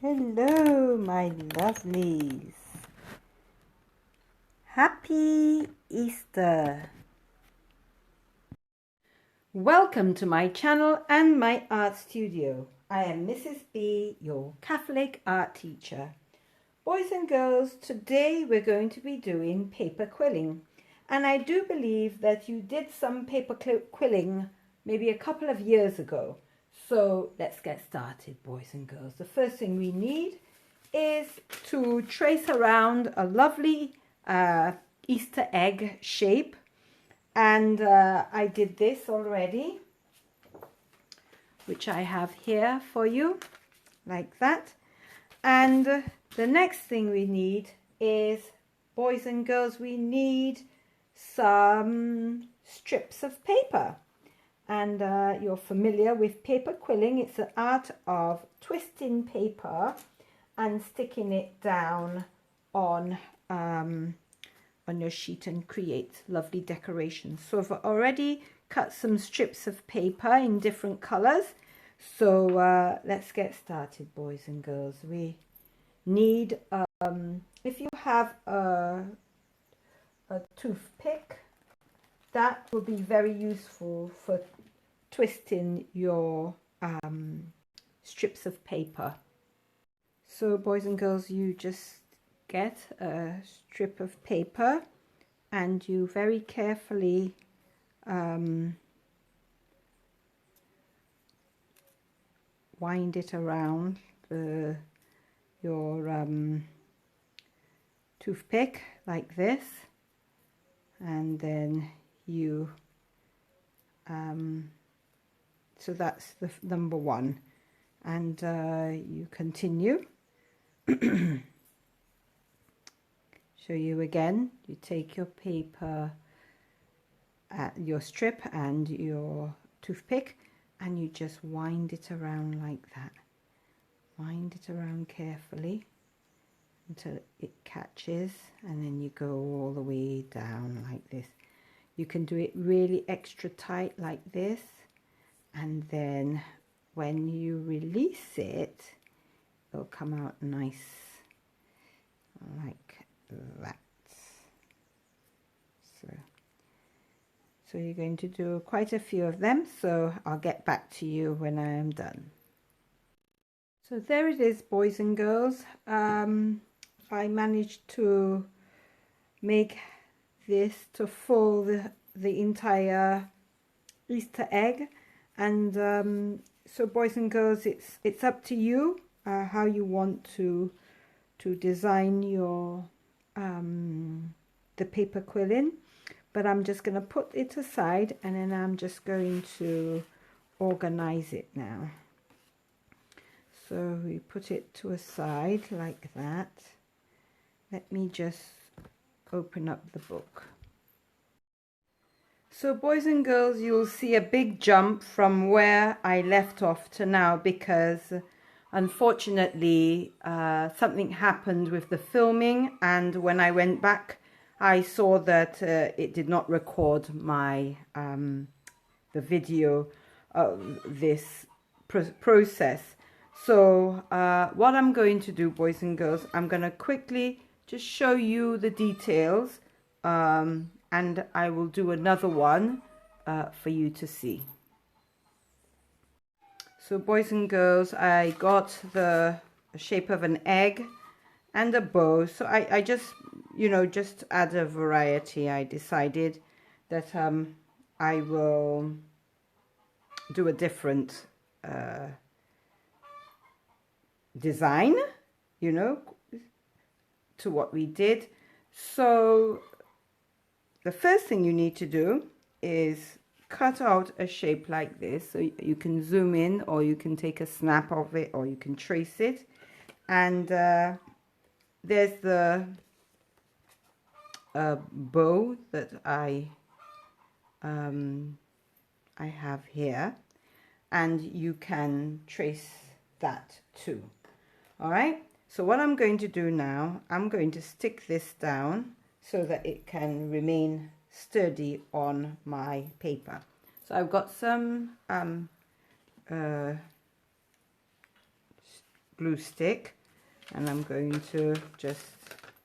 Hello, my lovelies. Happy Easter. Welcome to my channel and my art studio. I am Mrs. B, your Catholic art teacher. Boys and girls, today we're going to be doing paper quilling. And I do believe that you did some paper quilling maybe a couple of years ago. So let's get started, boys and girls. The first thing we need is to trace around a lovely Easter egg shape. And I did this already, which I have here for you, like that. And the next thing we need is, boys and girls, we need some strips of paper. And you're familiar with paper quilling. It's the art of twisting paper and sticking it down on your sheet and create lovely decorations. So I've already cut some strips of paper in different colors. So let's get started, boys and girls. We need, if you have a toothpick, that will be very useful for twisting your strips of paper. So boys and girls, you just get a strip of paper and you very carefully wind it around your toothpick like this, and then you so that's the number one, and you continue. Show you again. You take your paper, your strip and your toothpick, and you just wind it around like that. Wind it around carefully until it catches, and then you go all the way down like this. You can do it really extra tight like this, and then when you release it, it'll come out nice like that. So you're going to do quite a few of them, so I'll get back to you when I am done. So there it is, boys and girls. I managed to make this to full the entire Easter egg, and so boys and girls, it's up to you how you want to design your the paper quilling. But I'm just going to put it aside, and then I'm just going to organize it now. So we put it to a side like that. Let me just open up the book. So boys and girls, you'll see a big jump from where I left off to now, because unfortunately something happened with the filming, and when I went back I saw that it did not record my the video of this process. So what I'm going to do, boys and girls, I'm going to quickly just show you the details, and I will do another one for you to see. So boys and girls, I got the shape of an egg and a bow. So I just, just add a variety. I decided that I will do a different design, to what we did. So the first thing you need to do is cut out a shape like this. So you can zoom in, or you can take a snap of it, or you can trace it. And there's the bow that I have here, and you can trace that too. All right, so what I'm going to do now, I'm going to stick this down so that it can remain sturdy on my paper. So I've got some glue stick, and I'm going to just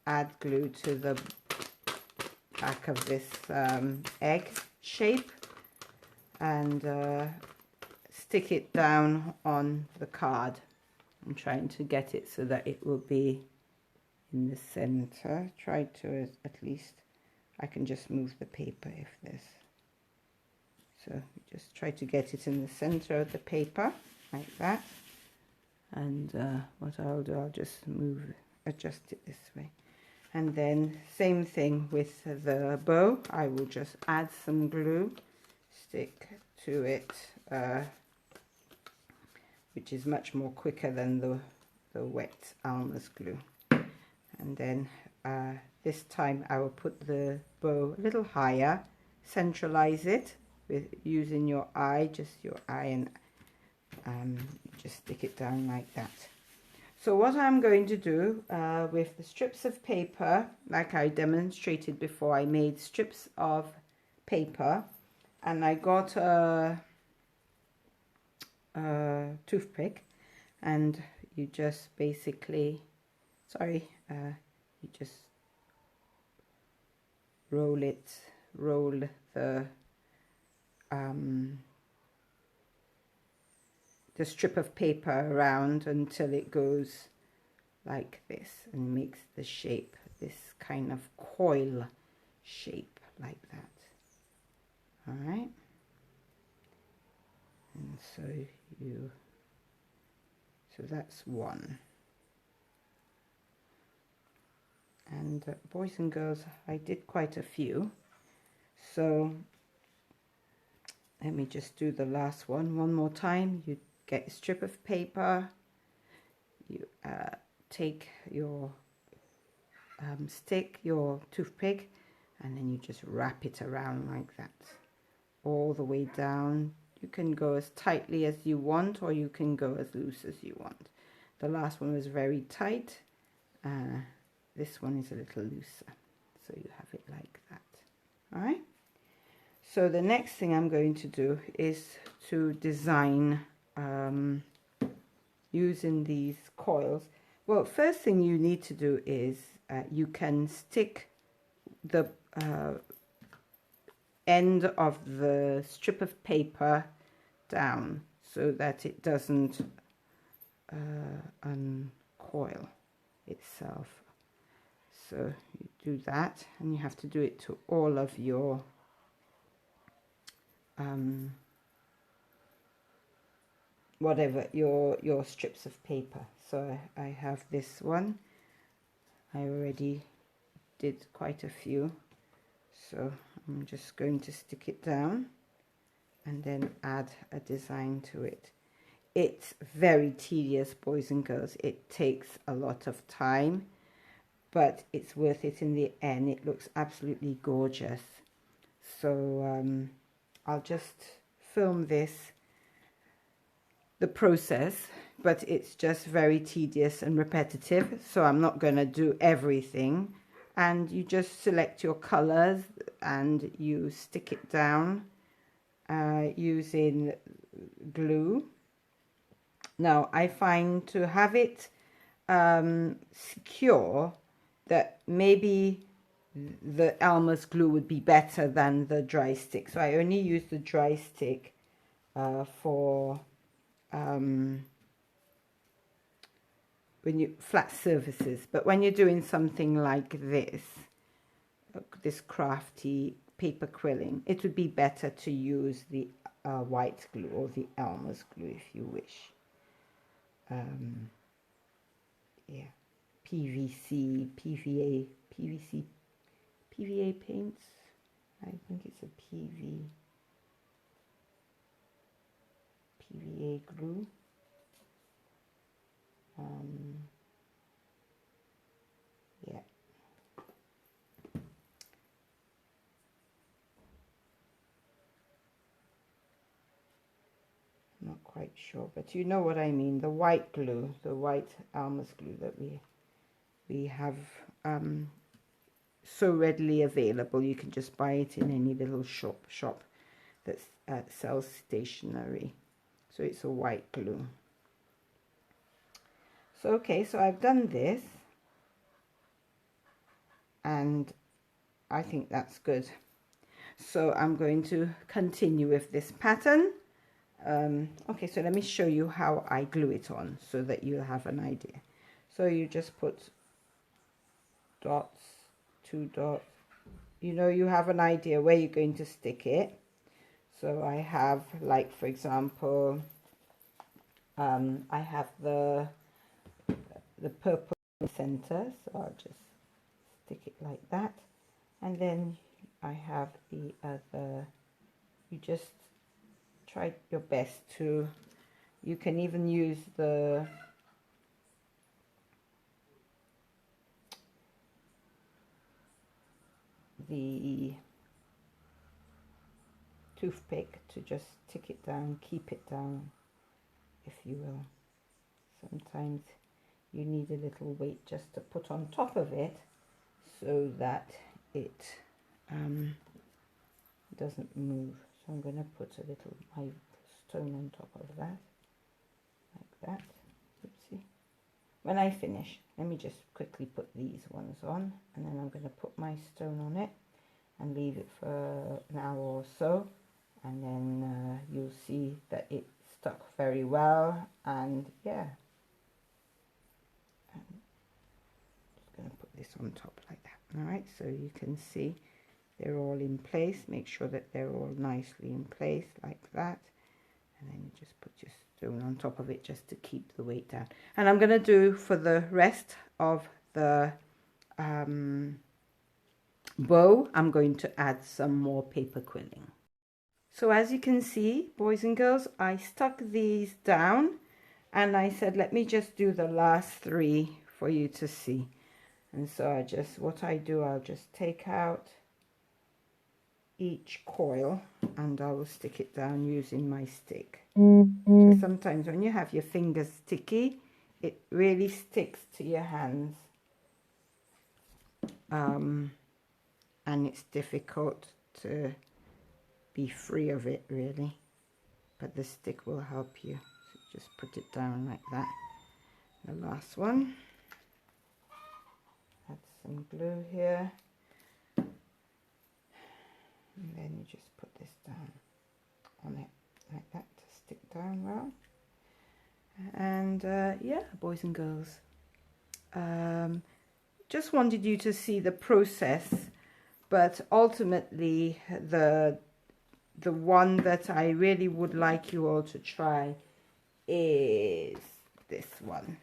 add glue to the back of this egg shape and stick it down on the card. I'm trying to get it so that it will be in the center. Try to at least, I can just move the paper if this. So just try to get it in the center of the paper like that. And what I'll do, I'll just adjust it this way. And then same thing with the bow. I will just add some glue, stick to it, which is much more quicker than the wet almond glue. And then this time I will put the bow a little higher, centralize it with using your eye, just your eye, and just stick it down like that. So what I'm going to do with the strips of paper, like I demonstrated before, I made strips of paper and I got a toothpick, and you just basically, you just roll the strip of paper around until it goes like this and makes the shape, this kind of coil shape like that. All right, and so that's one. And boys and girls, I did quite a few, so let me just do the last one more time. You get a strip of paper, you take your stick, your toothpick, and then you just wrap it around like that all the way down. You can go as tightly as you want, or you can go as loose as you want. The last one was very tight. This one is a little looser, so you have it like that. All right, so the next thing I'm going to do is to design using these coils. Well, first thing you need to do is you can stick the end of the strip of paper down so that it doesn't uncoil itself. So you do that, and you have to do it to all of your whatever your strips of paper. So I have this one. I already did quite a few, so I'm just going to stick it down and then add a design to it. It's very tedious, boys and girls. It takes a lot of time, but it's worth it in the end. It looks absolutely gorgeous. So I'll just film the process, but it's just very tedious and repetitive, so I'm not going to do everything. And you just select your colors and you stick it down using glue. Now I find to have it secure, that maybe the Elmer's glue would be better than the dry stick. So I only use the dry stick for when you flat surfaces. But when you're doing something like this crafty paper quilling, it would be better to use the white glue or the Elmer's glue if you wish. Yeah, PVC, PVA paints. I think it's a PVA glue. Yeah. Not quite sure, but you know what I mean. The white glue, the white Elmer's glue that we have so readily available. You can just buy it in any little shop that sells stationery. So it's a white glue. So okay, so I've done this, and I think that's good. So I'm going to continue with this pattern. Okay, so let me show you how I glue it on so that you'll have an idea. So you just put dots, 2 dots, you know, you have an idea where you're going to stick it. So I have, like, for example, I have the purple in the center, so I'll just stick it like that. And then I have the other, you just try your best to, you can even use the toothpick to just stick it down, keep it down, if you will. Sometimes you need a little weight just to put on top of it so that it doesn't move. So I'm going to put a little my stone on top of that, like that. Oopsie. When I finish, let me just quickly put these ones on, and then I'm going to put my stone on it and leave it for an hour or so, and then you'll see that it stuck very well. And yeah, I'm just going to put this on top like that. All right, so you can see they're all in place. Make sure that they're all nicely in place like that, and then you just put your stone on top of it just to keep the weight down. And I'm going to do for the rest of the bow, I'm going to add some more paper quilling. So as you can see, boys and girls, I stuck these down, and I said, let me just do the last 3 for you to see. And so I just, what I do, I'll just take out each coil and I will stick it down using my stick. So sometimes when you have your fingers sticky, it really sticks to your hands, and it's difficult to be free of it really, but the stick will help you. So just put it down like that. The last one, add some glue here, and then you just put this down on it like that to stick down well. And yeah, boys and girls, just wanted you to see the process, but ultimately the one that I really would like you all to try is this one.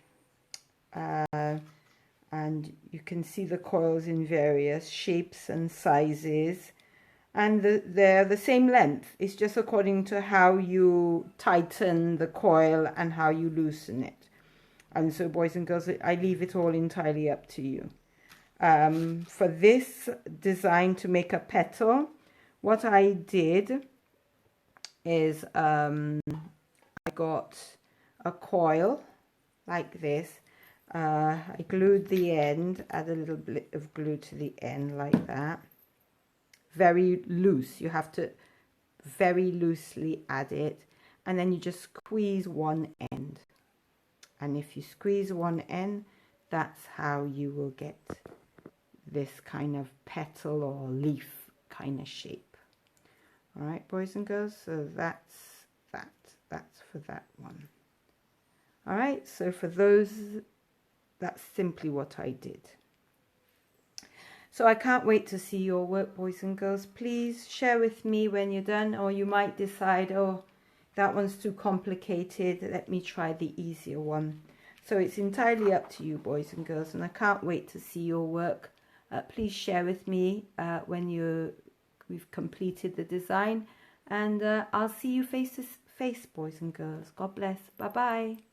And you can see the coils in various shapes and sizes, and they're the same length. It's just according to how you tighten the coil and how you loosen it. And so, boys and girls, I leave it all entirely up to you. For this design to make a petal, what I did is I got a coil like this. I glued the end, add a little bit of glue to the end like that. Very loose, you have to very loosely add it, and then you just squeeze one end. And if you squeeze one end, that's how you will get this kind of petal or leaf kind of shape. All right, boys and girls, so that's for that one. All right, so for those, that's simply what I did. So I can't wait to see your work, boys and girls. Please share with me when you're done, or you might decide, oh, that one's too complicated, let me try the easier one. So it's entirely up to you, boys and girls, and I can't wait to see your work. Please share with me when we've completed the design, and I'll see you face to face, boys and girls. God bless. Bye-bye.